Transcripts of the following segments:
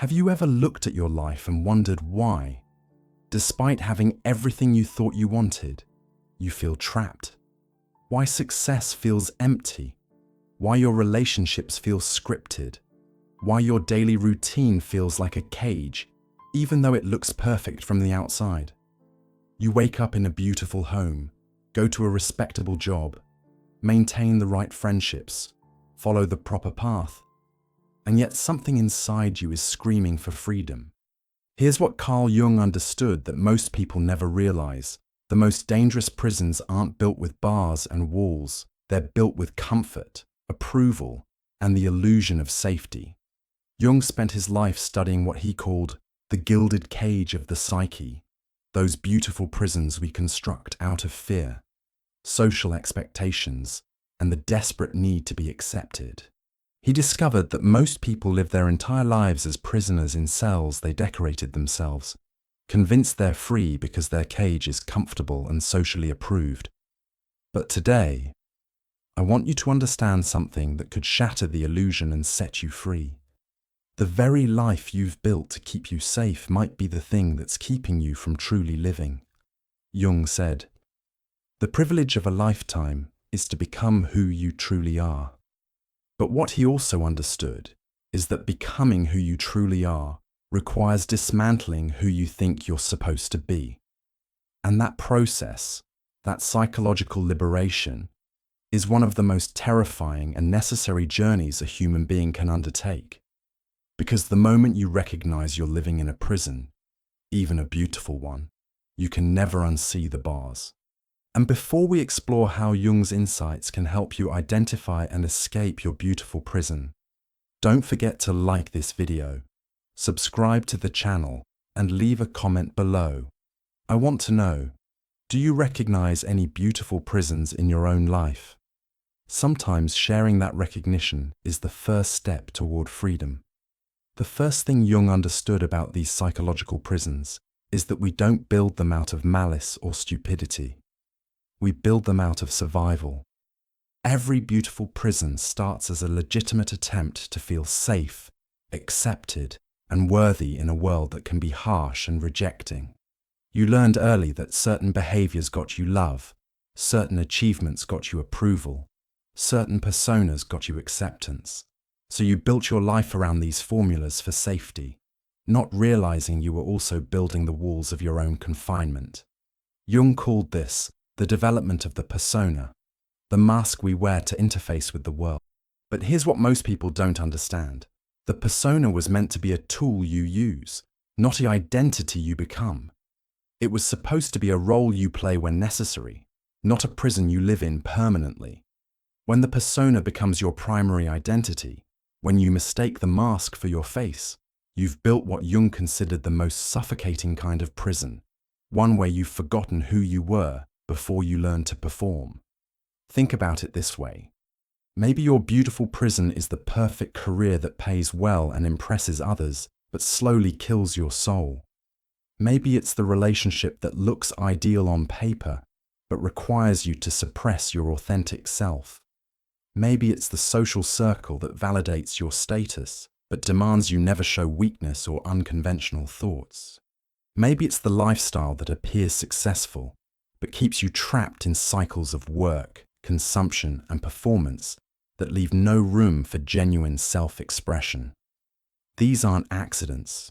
Have you ever looked at your life and wondered why, despite having everything you thought you wanted, you feel trapped? Why success feels empty? Why your relationships feel scripted? Why your daily routine feels like a cage, even though it looks perfect from the outside? You wake up in a beautiful home, go to a respectable job, maintain the right friendships, follow the proper path, and yet something inside you is screaming for freedom. Here's what Carl Jung understood that most people never realize. The most dangerous prisons aren't built with bars and walls. They're built with comfort, approval, and the illusion of safety. Jung spent his life studying what he called the gilded cage of the psyche, those beautiful prisons we construct out of fear, social expectations, and the desperate need to be accepted. He discovered that most people live their entire lives as prisoners in cells they decorated themselves, convinced they're free because their cage is comfortable and socially approved. But today, I want you to understand something that could shatter the illusion and set you free. The very life you've built to keep you safe might be the thing that's keeping you from truly living. Jung said, "The privilege of a lifetime is to become who you truly are." But what he also understood is that becoming who you truly are requires dismantling who you think you're supposed to be. And that process, that psychological liberation, is one of the most terrifying and necessary journeys a human being can undertake. Because the moment you recognize you're living in a prison, even a beautiful one, you can never unsee the bars. And before we explore how Jung's insights can help you identify and escape your beautiful prison, don't forget to like this video, subscribe to the channel, and leave a comment below. I want to know, do you recognize any beautiful prisons in your own life? Sometimes sharing that recognition is the first step toward freedom. The first thing Jung understood about these psychological prisons is that we don't build them out of malice or stupidity. We build them out of survival. Every beautiful prison starts as a legitimate attempt to feel safe, accepted, and worthy in a world that can be harsh and rejecting. You learned early that certain behaviors got you love, certain achievements got you approval, certain personas got you acceptance. So you built your life around these formulas for safety, not realizing you were also building the walls of your own confinement. Jung called this the development of the persona, the mask we wear to interface with the world. But here's what most people don't understand. The persona was meant to be a tool you use, not the identity you become. It was supposed to be a role you play when necessary, not a prison you live in permanently. When the persona becomes your primary identity, when you mistake the mask for your face, you've built what Jung considered the most suffocating kind of prison, one where you've forgotten who you were before you learned to perform. Think about it this way. Maybe your beautiful prison is the perfect career that pays well and impresses others, but slowly kills your soul. Maybe it's the relationship that looks ideal on paper, but requires you to suppress your authentic self. Maybe it's the social circle that validates your status, but demands you never show weakness or unconventional thoughts. Maybe it's the lifestyle that appears successful, but keeps you trapped in cycles of work, consumption, and performance that leave no room for genuine self-expression. These aren't accidents.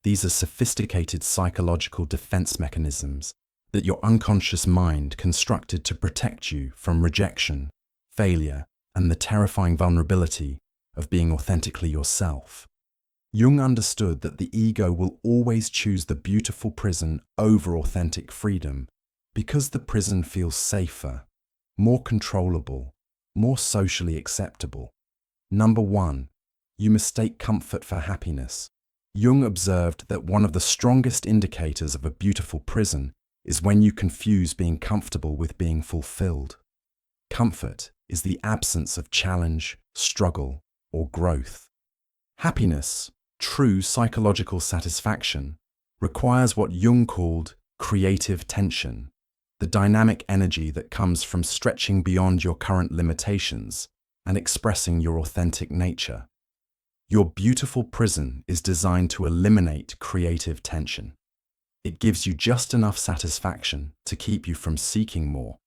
These are sophisticated psychological defense mechanisms that your unconscious mind constructed to protect you from rejection, failure, and the terrifying vulnerability of being authentically yourself. Jung understood that the ego will always choose the beautiful prison over authentic freedom because the prison feels safer, more controllable, more socially acceptable. Number 1, you mistake comfort for happiness. Jung observed that one of the strongest indicators of a beautiful prison is when you confuse being comfortable with being fulfilled. Comfort is the absence of challenge, struggle, or growth. Happiness, true psychological satisfaction, requires what Jung called creative tension, the dynamic energy that comes from stretching beyond your current limitations and expressing your authentic nature. Your beautiful prison is designed to eliminate creative tension. It gives you just enough satisfaction to keep you from seeking more,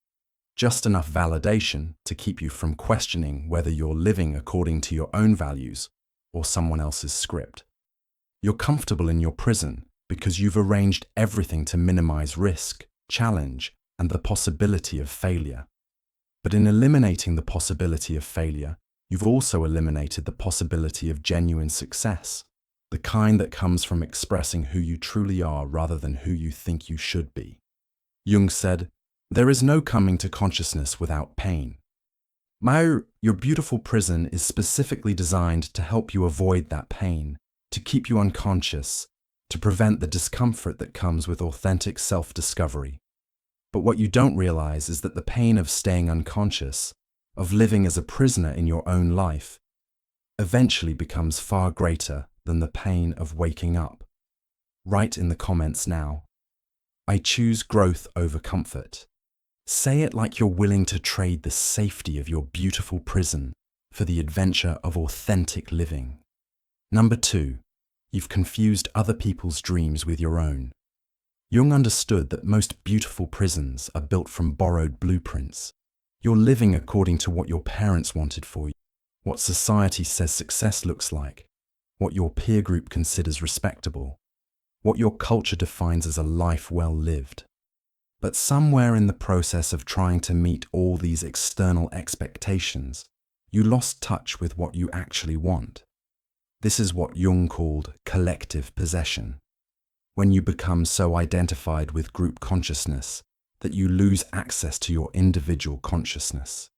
just enough validation to keep you from questioning whether you're living according to your own values or someone else's script. You're comfortable in your prison because you've arranged everything to minimize risk, challenge, and the possibility of failure. But in eliminating the possibility of failure, you've also eliminated the possibility of genuine success, the kind that comes from expressing who you truly are rather than who you think you should be. Jung said, "There is no coming to consciousness without pain." Your beautiful prison is specifically designed to help you avoid that pain, to keep you unconscious, to prevent the discomfort that comes with authentic self-discovery. But what you don't realize is that the pain of staying unconscious, of living as a prisoner in your own life, eventually becomes far greater than the pain of waking up. Write in the comments now, "I choose growth over comfort." Say it like you're willing to trade the safety of your beautiful prison for the adventure of authentic living. Number 2, you've confused other people's dreams with your own. Jung understood that most beautiful prisons are built from borrowed blueprints. You're living according to what your parents wanted for you, what society says success looks like, what your peer group considers respectable, what your culture defines as a life well lived. But somewhere in the process of trying to meet all these external expectations, you lost touch with what you actually want. This is what Jung called collective possession. When you become so identified with group consciousness that you lose access to your individual consciousness.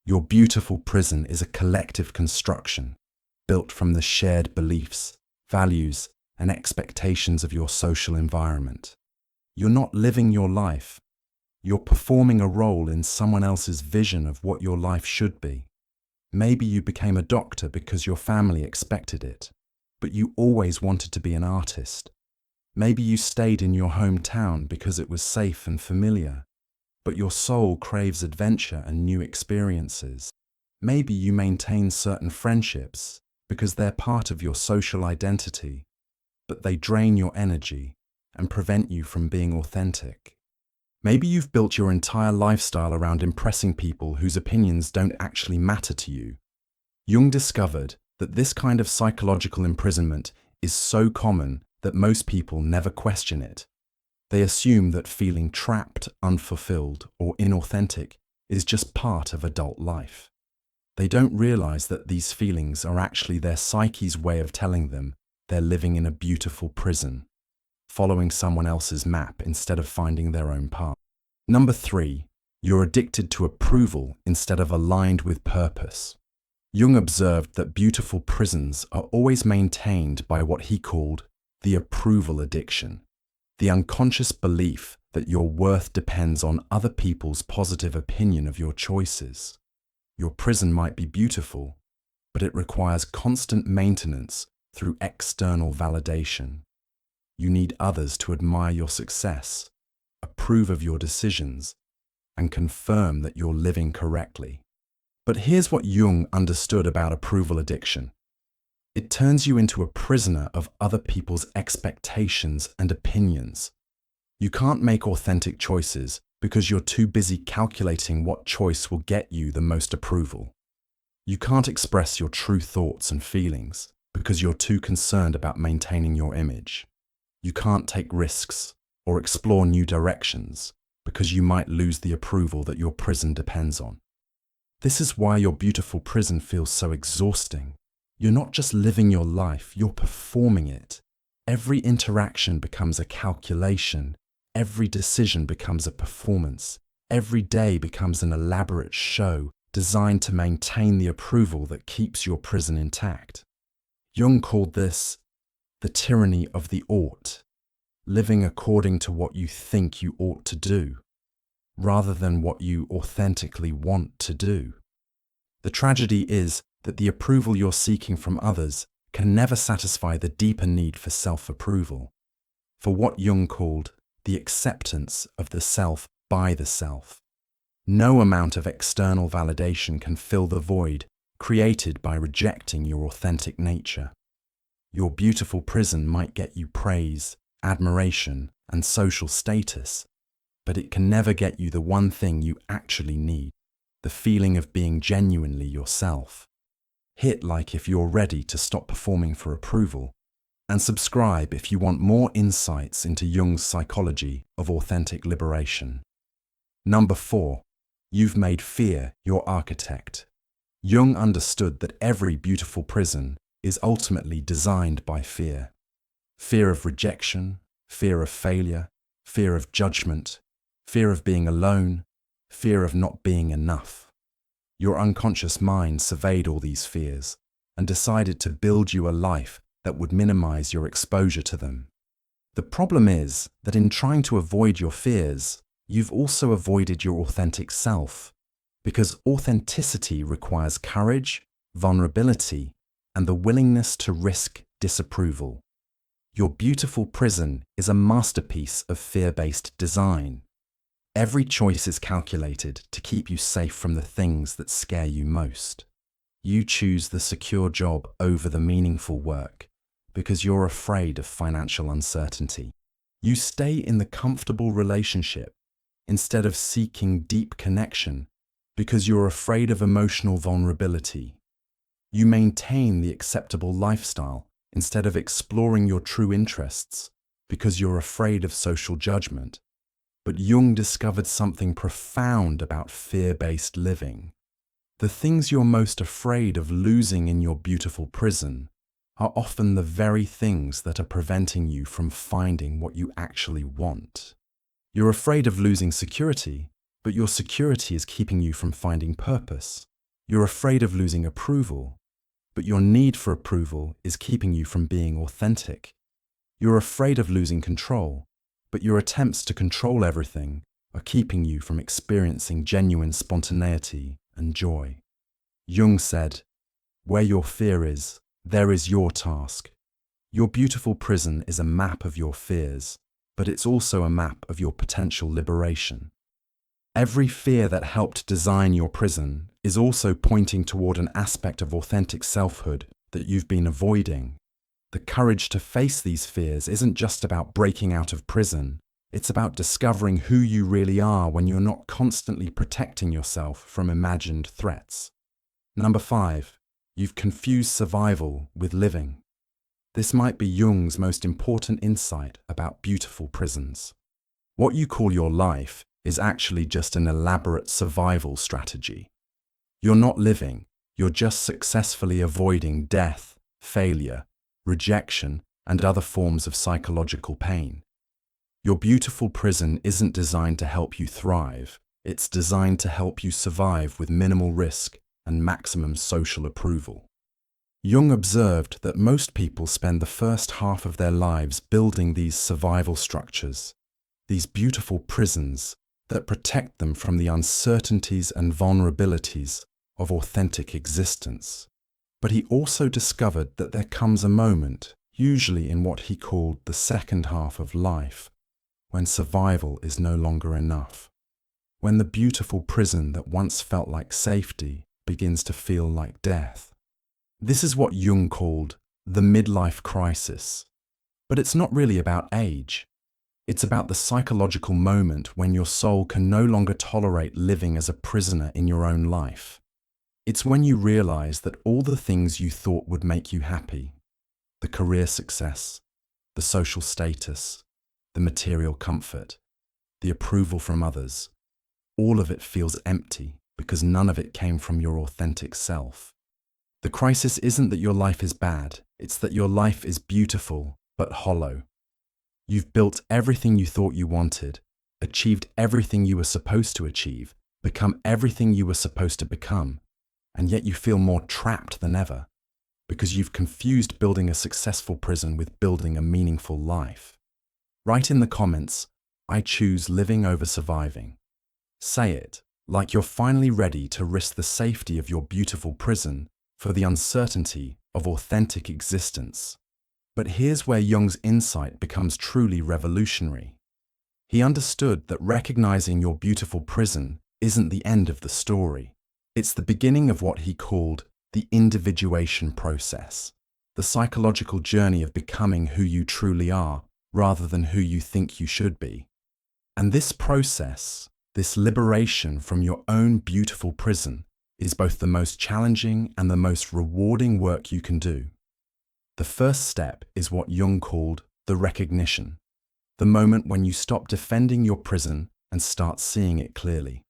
Your beautiful prison is a collective construction built from the shared beliefs, values, and expectations of your social environment. You're not living your life. You're performing a role in someone else's vision of what your life should be. Maybe you became a doctor because your family expected it, but you always wanted to be an artist. Maybe you stayed in your hometown because it was safe and familiar, but your soul craves adventure and new experiences. Maybe you maintain certain friendships because they're part of your social identity, but they drain your energy and prevent you from being authentic. Maybe you've built your entire lifestyle around impressing people whose opinions don't actually matter to you. Jung discovered that this kind of psychological imprisonment is so common that most people never question it. They assume that feeling trapped, unfulfilled, or inauthentic is just part of adult life. They don't realize that these feelings are actually their psyche's way of telling them they're living in a beautiful prison, following someone else's map instead of finding their own path. Number 3, you're addicted to approval instead of aligned with purpose. Jung observed that beautiful prisons are always maintained by what he called the approval addiction, the unconscious belief that your worth depends on other people's positive opinion of your choices. Your prison might be beautiful, but it requires constant maintenance through external validation. You need others to admire your success, approve of your decisions, and confirm that you're living correctly. But here's what Jung understood about approval addiction. It turns you into a prisoner of other people's expectations and opinions. You can't make authentic choices because you're too busy calculating what choice will get you the most approval. You can't express your true thoughts and feelings because you're too concerned about maintaining your image. You can't take risks or explore new directions because you might lose the approval that your prison depends on. This is why your beautiful prison feels so exhausting. You're not just living your life, you're performing it. Every interaction becomes a calculation. Every decision becomes a performance. Every day becomes an elaborate show designed to maintain the approval that keeps your prison intact. Jung called this the tyranny of the ought, living according to what you think you ought to do, rather than what you authentically want to do. The tragedy is that the approval you're seeking from others can never satisfy the deeper need for self-approval, for what Jung called the acceptance of the self by the self. No amount of external validation can fill the void created by rejecting your authentic nature. Your beautiful prison might get you praise, admiration, and social status, but it can never get you the one thing you actually need, the feeling of being genuinely yourself. Hit like if you're ready to stop performing for approval, and subscribe if you want more insights into Jung's psychology of authentic liberation. Number 4. You've made fear your architect. Jung understood that every beautiful prison is ultimately designed by fear. Fear of rejection, fear of failure, fear of judgment, fear of being alone, fear of not being enough. Your unconscious mind surveyed all these fears and decided to build you a life that would minimize your exposure to them. The problem is that in trying to avoid your fears, you've also avoided your authentic self, because authenticity requires courage, vulnerability, and the willingness to risk disapproval. Your beautiful prison is a masterpiece of fear-based design. Every choice is calculated to keep you safe from the things that scare you most. You choose the secure job over the meaningful work because you're afraid of financial uncertainty. You stay in the comfortable relationship instead of seeking deep connection because you're afraid of emotional vulnerability. You maintain the acceptable lifestyle instead of exploring your true interests because you're afraid of social judgment. But Jung discovered something profound about fear-based living. The things you're most afraid of losing in your beautiful prison are often the very things that are preventing you from finding what you actually want. You're afraid of losing security, but your security is keeping you from finding purpose. You're afraid of losing approval, but your need for approval is keeping you from being authentic. You're afraid of losing control, but your attempts to control everything are keeping you from experiencing genuine spontaneity and joy. Jung said, "Where your fear is, there is your task." Your beautiful prison is a map of your fears, but it's also a map of your potential liberation. Every fear that helped design your prison is also pointing toward an aspect of authentic selfhood that you've been avoiding. The courage to face these fears isn't just about breaking out of prison. It's about discovering who you really are when you're not constantly protecting yourself from imagined threats. Number 5. You've confused survival with living. This might be Jung's most important insight about beautiful prisons. What you call your life is actually just an elaborate survival strategy. You're not living, you're just successfully avoiding death, failure, rejection, and other forms of psychological pain. Your beautiful prison isn't designed to help you thrive, it's designed to help you survive with minimal risk and maximum social approval. Jung observed that most people spend the first half of their lives building these survival structures, these beautiful prisons that protect them from the uncertainties and vulnerabilities of authentic existence. But he also discovered that there comes a moment, usually in what he called the second half of life, when survival is no longer enough. When the beautiful prison that once felt like safety begins to feel like death. This is what Jung called the midlife crisis. But it's not really about age. It's about the psychological moment when your soul can no longer tolerate living as a prisoner in your own life. It's when you realize that all the things you thought would make you happy, the career success, the social status, the material comfort, the approval from others, all of it feels empty because none of it came from your authentic self. The crisis isn't that your life is bad, it's that your life is beautiful but hollow. You've built everything you thought you wanted, achieved everything you were supposed to achieve, become everything you were supposed to become, and yet you feel more trapped than ever, because you've confused building a successful prison with building a meaningful life. Write in the comments, "I choose living over surviving." Say it, like you're finally ready to risk the safety of your beautiful prison for the uncertainty of authentic existence. But here's where Jung's insight becomes truly revolutionary. He understood that recognizing your beautiful prison isn't the end of the story. It's the beginning of what he called the individuation process, the psychological journey of becoming who you truly are rather than who you think you should be. And this process, this liberation from your own beautiful prison, is both the most challenging and the most rewarding work you can do. The first step is what Jung called the recognition, the moment when you stop defending your prison and start seeing it clearly.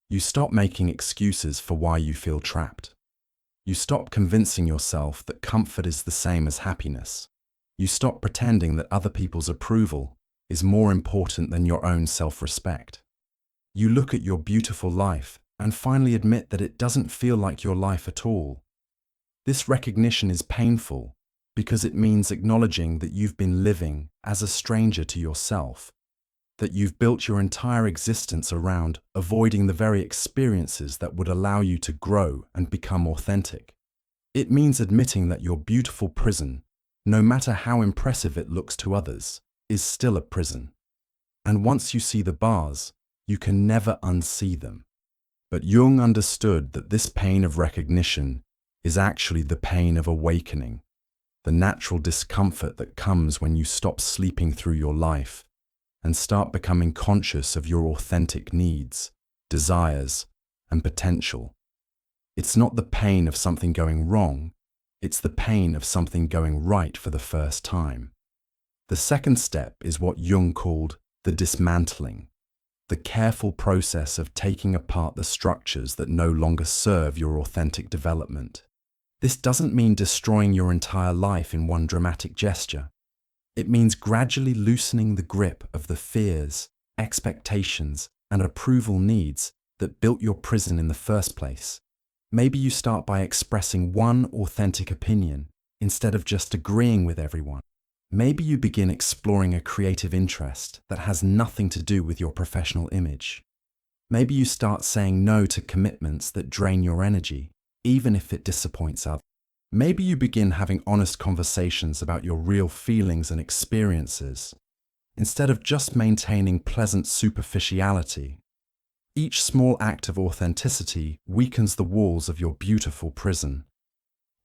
You stop making excuses for why you feel trapped. You stop convincing yourself that comfort is the same as happiness. You stop pretending that other people's approval is more important than your own self-respect. You look at your beautiful life and finally admit that it doesn't feel like your life at all. This recognition is painful because it means acknowledging that you've been living as a stranger to yourself, that you've built your entire existence around avoiding the very experiences that would allow you to grow and become authentic. It means admitting that your beautiful prison, no matter how impressive it looks to others, is still a prison. And once you see the bars, you can never unsee them. But Jung understood that this pain of recognition is actually the pain of awakening, the natural discomfort that comes when you stop sleeping through your life and start becoming conscious of your authentic needs, desires, and potential. It's not the pain of something going wrong, it's the pain of something going right for the first time. The second step is what Jung called the dismantling, the careful process of taking apart the structures that no longer serve your authentic development. This doesn't mean destroying your entire life in one dramatic gesture. It means gradually loosening the grip of the fears, expectations, and approval needs that built your prison in the first place. Maybe you start by expressing one authentic opinion instead of just agreeing with everyone. Maybe you begin exploring a creative interest that has nothing to do with your professional image. Maybe you start saying no to commitments that drain your energy, even if it disappoints others. Maybe you begin having honest conversations about your real feelings and experiences, instead of just maintaining pleasant superficiality. Each small act of authenticity weakens the walls of your beautiful prison.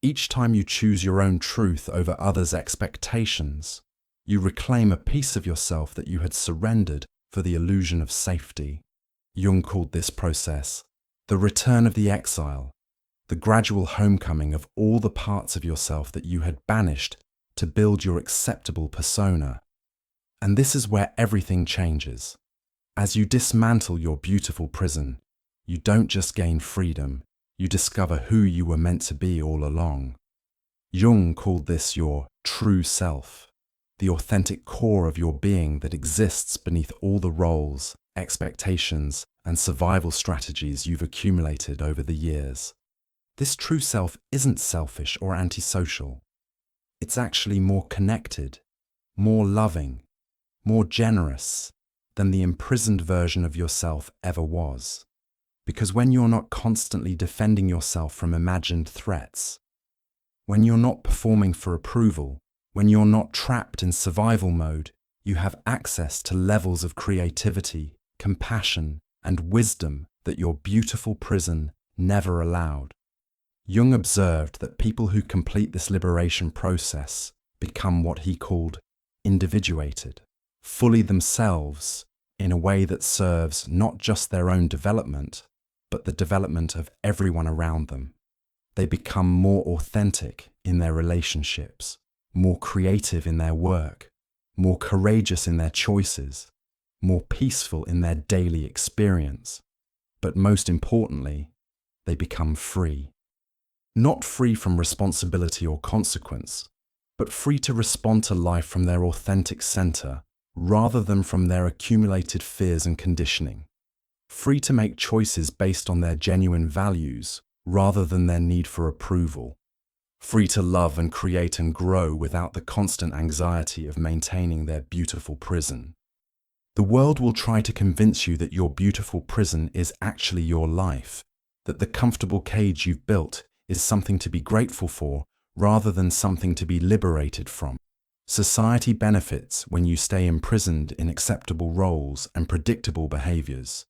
Each time you choose your own truth over others' expectations, you reclaim a piece of yourself that you had surrendered for the illusion of safety. Jung called this process the return of the exile, the gradual homecoming of all the parts of yourself that you had banished to build your acceptable persona. And this is where everything changes. As you dismantle your beautiful prison, you don't just gain freedom, you discover who you were meant to be all along. Jung called this your true self, the authentic core of your being that exists beneath all the roles, expectations, and survival strategies you've accumulated over the years. This true self isn't selfish or antisocial. It's actually more connected, more loving, more generous than the imprisoned version of yourself ever was. Because when you're not constantly defending yourself from imagined threats, when you're not performing for approval, when you're not trapped in survival mode, you have access to levels of creativity, compassion, and wisdom that your beautiful prison never allowed. Jung observed that people who complete this liberation process become what he called individuated, fully themselves in a way that serves not just their own development, but the development of everyone around them. They become more authentic in their relationships, more creative in their work, more courageous in their choices, more peaceful in their daily experience. But most importantly, they become free. Not free from responsibility or consequence, but free to respond to life from their authentic center rather than from their accumulated fears and conditioning. Free to make choices based on their genuine values rather than their need for approval. Free to love and create and grow without the constant anxiety of maintaining their beautiful prison. The world will try to convince you that your beautiful prison is actually your life, that the comfortable cage you've built is something to be grateful for rather than something to be liberated from. Society benefits when you stay imprisoned in acceptable roles and predictable behaviors.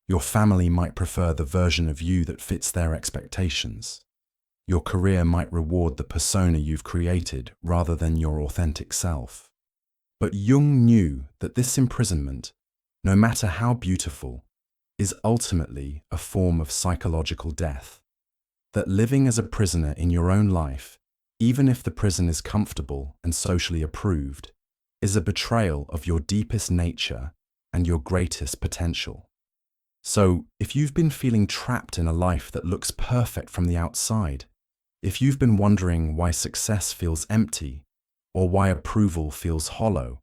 Your family might prefer the version of you that fits their expectations. Your career might reward the persona you've created rather than your authentic self. But Jung knew that this imprisonment, no matter how beautiful, is ultimately a form of psychological death. That living as a prisoner in your own life, even if the prison is comfortable and socially approved, is a betrayal of your deepest nature and your greatest potential. So, if you've been feeling trapped in a life that looks perfect from the outside, if you've been wondering why success feels empty, or why approval feels hollow,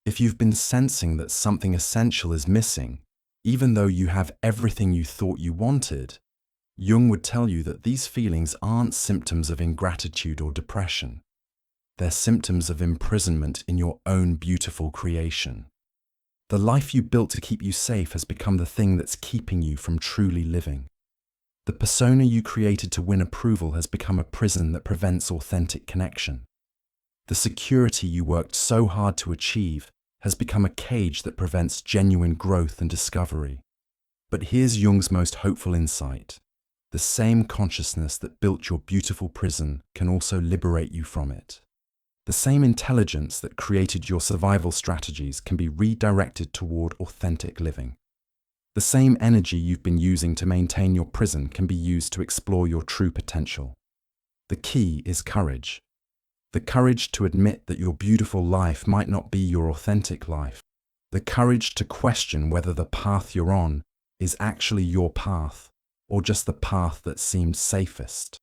if you've been sensing that something essential is missing, even though you have everything you thought you wanted, Jung would tell you that these feelings aren't symptoms of ingratitude or depression. They're symptoms of imprisonment in your own beautiful creation. The life you built to keep you safe has become the thing that's keeping you from truly living. The persona you created to win approval has become a prison that prevents authentic connection. The security you worked so hard to achieve has become a cage that prevents genuine growth and discovery. But here's Jung's most hopeful insight. The same consciousness that built your beautiful prison can also liberate you from it. The same intelligence that created your survival strategies can be redirected toward authentic living. The same energy you've been using to maintain your prison can be used to explore your true potential. The key is courage. The courage to admit that your beautiful life might not be your authentic life. The courage to question whether the path you're on is actually your path, or just the path that seemed safest.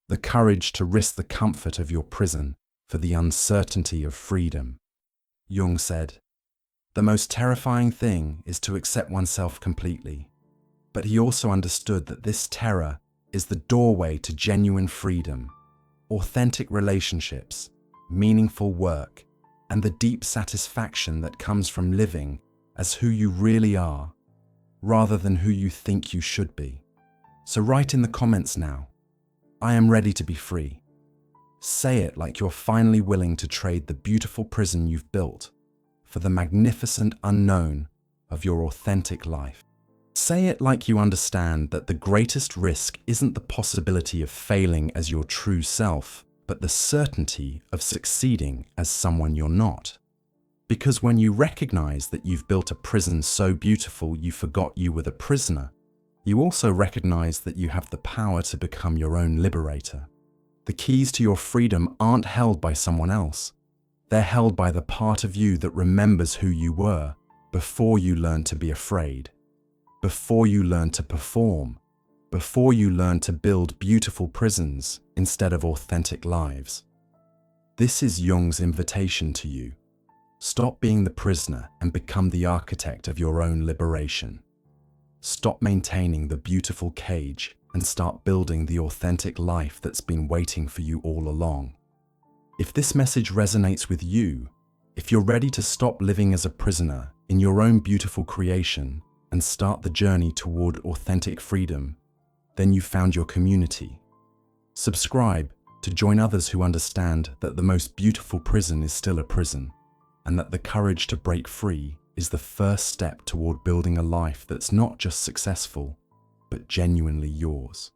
The courage to risk the comfort of your prison for the uncertainty of freedom. Jung said, "The most terrifying thing is to accept oneself completely." But he also understood that this terror is the doorway to genuine freedom, authentic relationships, meaningful work, and the deep satisfaction that comes from living as who you really are, rather than who you think you should be. So write in the comments now, "I am ready to be free." Say it like you're finally willing to trade the beautiful prison you've built for the magnificent unknown of your authentic life. Say it like you understand that the greatest risk isn't the possibility of failing as your true self, but the certainty of succeeding as someone you're not. Because when you recognize that you've built a prison so beautiful you forgot you were the prisoner, you also recognize that you have the power to become your own liberator. The keys to your freedom aren't held by someone else. They're held by the part of you that remembers who you were before you learned to be afraid, before you learned to perform, before you learned to build beautiful prisons instead of authentic lives. This is Jung's invitation to you. Stop being the prisoner and become the architect of your own liberation. Stop maintaining the beautiful cage and start building the authentic life that's been waiting for you all along. If this message resonates with you, if you're ready to stop living as a prisoner in your own beautiful creation and start the journey toward authentic freedom, then you've found your community. Subscribe to join others who understand that the most beautiful prison is still a prison, and that the courage to break free is the first step toward building a life that's not just successful, but genuinely yours.